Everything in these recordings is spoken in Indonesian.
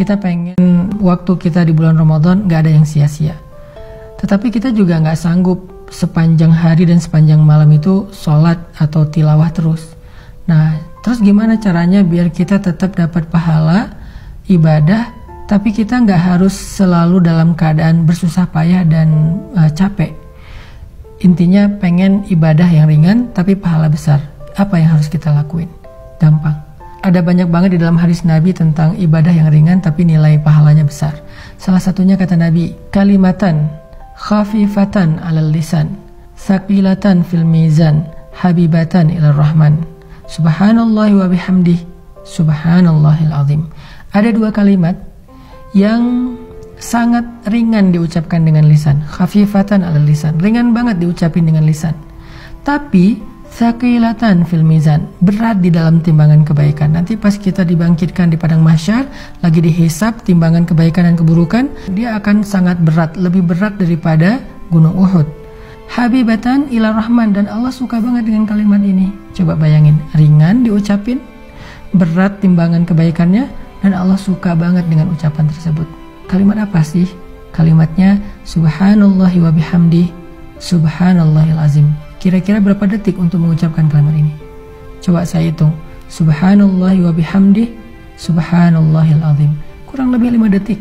Kita pengen waktu kita di bulan Ramadan gak ada yang sia-sia. Tetapi kita juga gak sanggup sepanjang hari dan sepanjang malam itu sholat atau tilawah terus. Nah, terus gimana caranya biar kita tetap dapat pahala ibadah, tapi kita gak harus selalu dalam keadaan bersusah payah dan capek. Intinya pengen ibadah yang ringan tapi pahala besar. Apa yang harus kita lakuin? Gampang. Ada banyak banget di dalam hadis Nabi tentang ibadah yang ringan tapi nilai pahalanya besar. Salah satunya kata Nabi, kalimatan khafifatan 'alal lisan, tsaqilatan fil mizan, habibatan ilar rahman. Subhanallahi wa bihamdih, subhanallahil azim. Ada dua kalimat yang sangat ringan diucapkan dengan lisan. Khafifatan 'alal lisan, ringan banget diucapin dengan lisan. Tapi tsaqilatan fil mizan, berat di dalam timbangan kebaikan. Nanti pas kita dibangkitkan di padang mahsyar, lagi dihisab timbangan kebaikan dan keburukan, dia akan sangat berat, lebih berat daripada gunung Uhud. Habibatan ila rahman, dan Allah suka banget dengan kalimat ini. Coba bayangin, ringan diucapin, berat timbangan kebaikannya, dan Allah suka banget dengan ucapan tersebut. Kalimat apa sih? Kalimatnya subhanallahi wa bihamdih, subhanallahil azim. Kira-kira berapa detik untuk mengucapkan kalimat ini? Coba saya hitung. Subhanallahi wa bihamdih, subhanallahil azim. Kurang lebih 5 detik.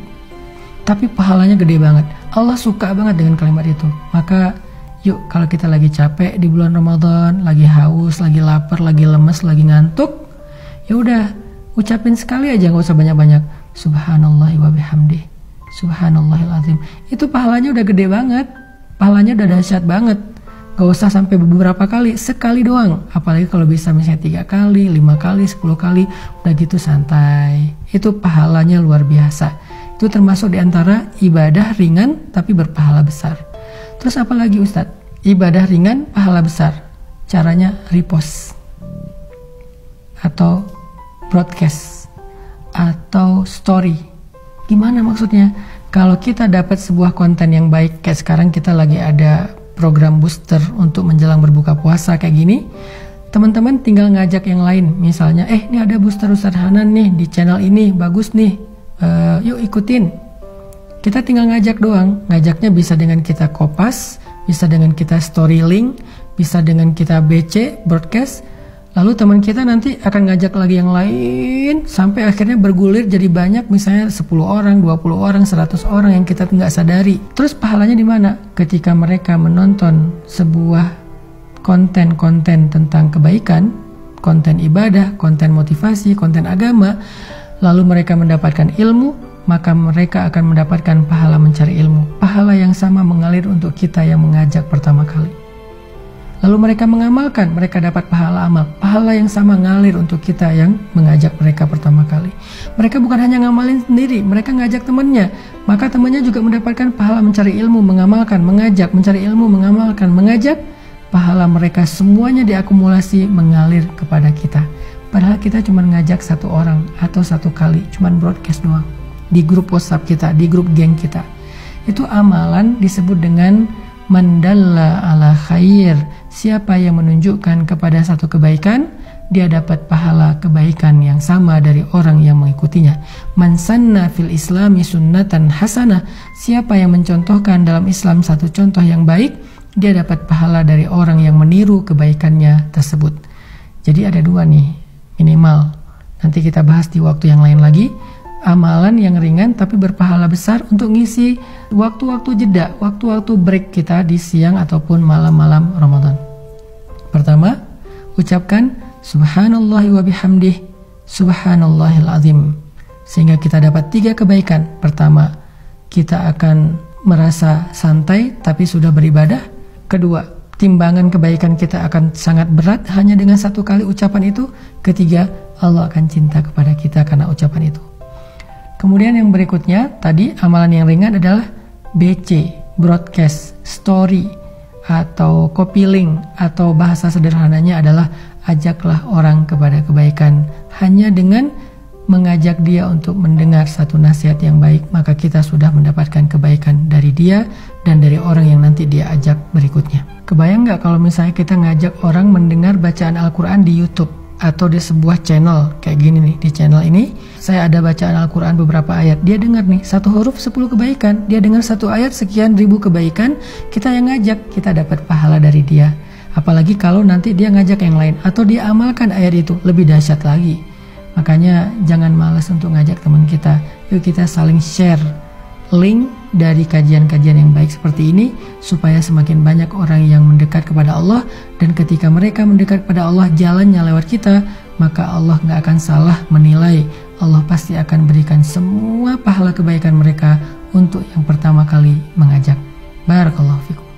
Tapi pahalanya gede banget. Allah suka banget dengan kalimat itu. Maka yuk, kalau kita lagi capek di bulan Ramadan, lagi haus, lagi lapar, lagi lemes, lagi ngantuk, ya udah ucapin sekali aja, nggak usah banyak-banyak. Subhanallahi wa bihamdih, subhanallahil azim. Itu pahalanya udah gede banget. Pahalanya udah dahsyat banget. Gak usah sampai beberapa kali, sekali doang. Apalagi kalau bisa misalnya 3 kali, 5 kali, 10 kali, udah gitu santai. Itu pahalanya luar biasa. Itu termasuk diantara ibadah ringan tapi berpahala besar. Terus apa lagi Ustadz? Ibadah ringan, pahala besar. Caranya repost, atau broadcast, atau story. Gimana maksudnya? Kalau kita dapat sebuah konten yang baik, kayak sekarang kita lagi ada program booster untuk menjelang berbuka puasa kayak gini, teman-teman tinggal ngajak yang lain. Misalnya, ini ada booster Ustadz Hanan nih di channel ini, bagus nih, yuk ikutin. Kita tinggal ngajak doang. Ngajaknya bisa dengan kita kopas, bisa dengan kita story link, bisa dengan kita BC, broadcast. Lalu teman kita nanti akan ngajak lagi yang lain, sampai akhirnya bergulir jadi banyak, misalnya 10 orang, 20 orang, 100 orang yang kita nggak sadari. Terus pahalanya di mana? Ketika mereka menonton sebuah konten-konten tentang kebaikan, konten ibadah, konten motivasi, konten agama, lalu mereka mendapatkan ilmu, maka mereka akan mendapatkan pahala mencari ilmu. Pahala yang sama mengalir untuk kita yang mengajak pertama kali. Lalu mereka mengamalkan, mereka dapat pahala amal. Pahala yang sama ngalir untuk kita yang mengajak mereka pertama kali. Mereka bukan hanya ngamalin sendiri, mereka ngajak temannya. Maka temannya juga mendapatkan pahala mencari ilmu, mengamalkan, mengajak, mencari ilmu, mengamalkan, mengajak. Pahala mereka semuanya diakumulasi mengalir kepada kita. Padahal kita cuma ngajak 1 orang atau 1 kali, cuma broadcast doang. Di grup WhatsApp kita, di grup geng kita. Itu amalan disebut dengan mandalla ala khair. Siapa yang menunjukkan kepada satu kebaikan, dia dapat pahala kebaikan yang sama dari orang yang mengikutinya. Man sanna fil islami sunnatan hasanah. Siapa yang mencontohkan dalam Islam satu contoh yang baik, dia dapat pahala dari orang yang meniru kebaikannya tersebut. Jadi ada 2 nih minimal. Nanti kita bahas di waktu yang lain lagi. Amalan yang ringan tapi berpahala besar untuk ngisi waktu-waktu jeda, waktu-waktu break kita di siang ataupun malam-malam Ramadan. Pertama, ucapkan subhanallahi wa bihamdih, subhanallahil azim. Sehingga kita dapat 3 kebaikan. Pertama, kita akan merasa santai tapi sudah beribadah. Kedua, timbangan kebaikan kita akan sangat berat hanya dengan 1 kali ucapan itu. Ketiga, Allah akan cinta kepada kita karena ucapan itu. Kemudian yang berikutnya, tadi amalan yang ringan adalah BC, broadcast, story, atau copy link, atau bahasa sederhananya adalah ajaklah orang kepada kebaikan. Hanya dengan mengajak dia untuk mendengar satu nasihat yang baik, maka kita sudah mendapatkan kebaikan dari dia dan dari orang yang nanti dia ajak berikutnya. Kebayang nggak kalau misalnya kita ngajak orang mendengar bacaan Al-Quran di YouTube? atau di sebuah channel kayak gini nih. Di channel ini saya ada bacaan Al-Quran beberapa ayat, dia dengar nih 1 huruf 10 kebaikan, dia dengar 1 ayat sekian ribu kebaikan, kita yang ngajak, kita dapat pahala dari dia. Apalagi kalau nanti dia ngajak yang lain atau dia amalkan ayat itu, lebih dahsyat lagi. Makanya jangan malas untuk ngajak teman kita, yuk kita saling share link dari kajian-kajian yang baik seperti ini, supaya semakin banyak orang yang mendekat kepada Allah. Dan ketika mereka mendekat kepada Allah, jalannya lewat kita, maka Allah gak akan salah menilai. Allah pasti akan berikan semua pahala kebaikan mereka untuk yang pertama kali mengajak. Barakallahu fikum.